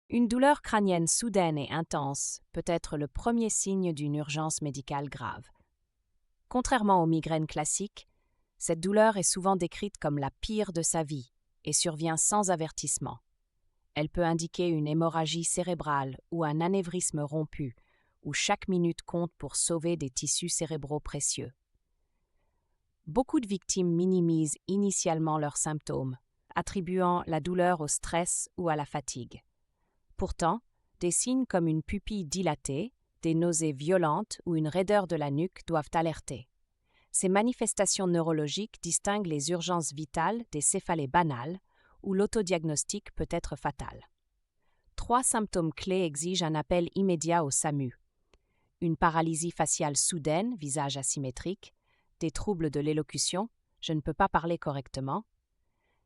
Une douleur crânienne soudaine et intense peut être le premier signe d'une urgence médicale grave. Contrairement aux migraines classiques, cette douleur est souvent décrite comme la pire de sa vie et survient sans avertissement. Elle peut indiquer une hémorragie cérébrale ou un anévrisme rompu, où chaque minute compte pour sauver des tissus cérébraux précieux. Beaucoup de victimes minimisent initialement leurs symptômes, attribuant la douleur au stress ou à la fatigue. Pourtant, des signes comme une pupille dilatée, des nausées violentes ou une raideur de la nuque doivent alerter. Ces manifestations neurologiques distinguent les urgences vitales des céphalées banales, où l'autodiagnostic peut être fatal. 3 symptômes clés exigent un appel immédiat au SAMU. Une paralysie faciale soudaine, visage asymétrique, des troubles de l'élocution, je ne peux pas parler correctement,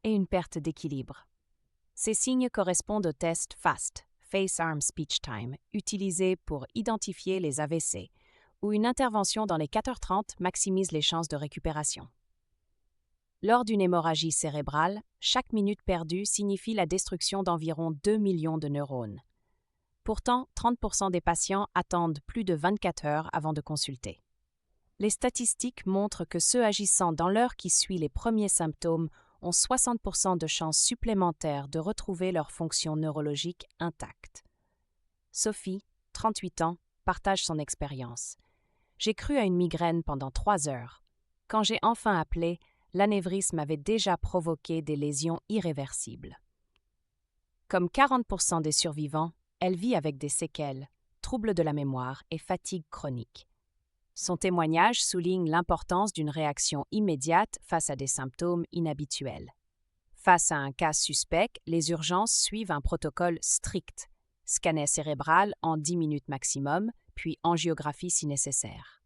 et une perte d'équilibre. Ces signes correspondent au test FAST, Face Arm Speech Time, utilisé pour identifier les AVC, où une intervention dans les 4h30 maximise les chances de récupération. Lors d'une hémorragie cérébrale, chaque minute perdue signifie la destruction d'environ 2 millions de neurones. Pourtant, 30% des patients attendent plus de 24 heures avant de consulter. Les statistiques montrent que ceux agissant dans l'heure qui suit les premiers symptômes ont 60% de chances supplémentaires de retrouver leur fonction neurologique intacte. Sophie, 38 ans, partage son expérience. J'ai cru à une migraine pendant 3 heures. Quand j'ai enfin appelé, l'anévrisme avait déjà provoqué des lésions irréversibles. Comme 40% des survivants, elle vit avec des séquelles, troubles de la mémoire et fatigue chronique. Son témoignage souligne l'importance d'une réaction immédiate face à des symptômes inhabituels. Face à un cas suspect, les urgences suivent un protocole strict. Scanner cérébral en 10 minutes maximum, puis angiographie si nécessaire.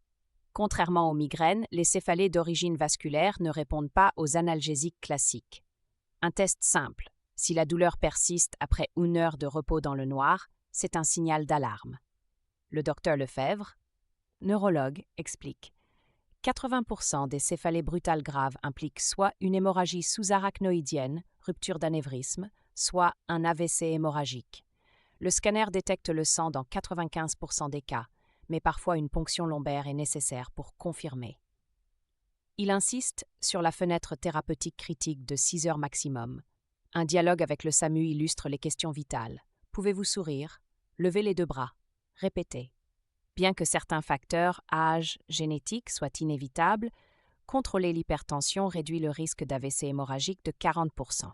Contrairement aux migraines, les céphalées d'origine vasculaire ne répondent pas aux analgésiques classiques. Un test simple. Si la douleur persiste après 1 heure de repos dans le noir, c'est un signal d'alarme. Le docteur Lefebvre, neurologue, explique. 80% des céphalées brutales graves impliquent soit une hémorragie sous-arachnoïdienne, rupture d'anévrisme, soit un AVC hémorragique. Le scanner détecte le sang dans 95% des cas, mais parfois une ponction lombaire est nécessaire pour confirmer. Il insiste sur la fenêtre thérapeutique critique de 6 heures maximum. Un dialogue avec le SAMU illustre les questions vitales. Pouvez-vous sourire? Levez les 2 bras. Répétez. Bien que certains facteurs, âge, génétique, soient inévitables, contrôler l'hypertension réduit le risque d'AVC hémorragique de 40%.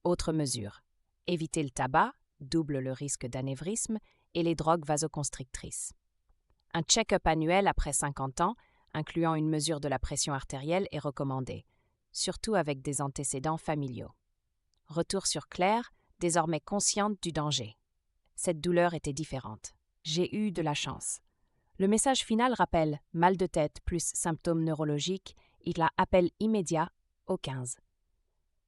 Autre mesure. Éviter le tabac, double le risque d'anévrisme, et les drogues vasoconstrictrices. Un check-up annuel après 50 ans, incluant une mesure de la pression artérielle, est recommandé, surtout avec des antécédents familiaux. Retour sur Claire, désormais consciente du danger. Cette douleur était différente. J'ai eu de la chance. Le message final rappelle mal de tête plus symptômes neurologiques, il a appel immédiat au 15.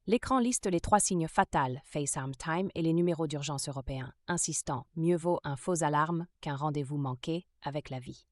L'écran liste les 3 signes fatals, Face Arm Time, et les numéros d'urgence européens, insistant mieux vaut un faux alarme qu'un rendez-vous manqué avec la vie.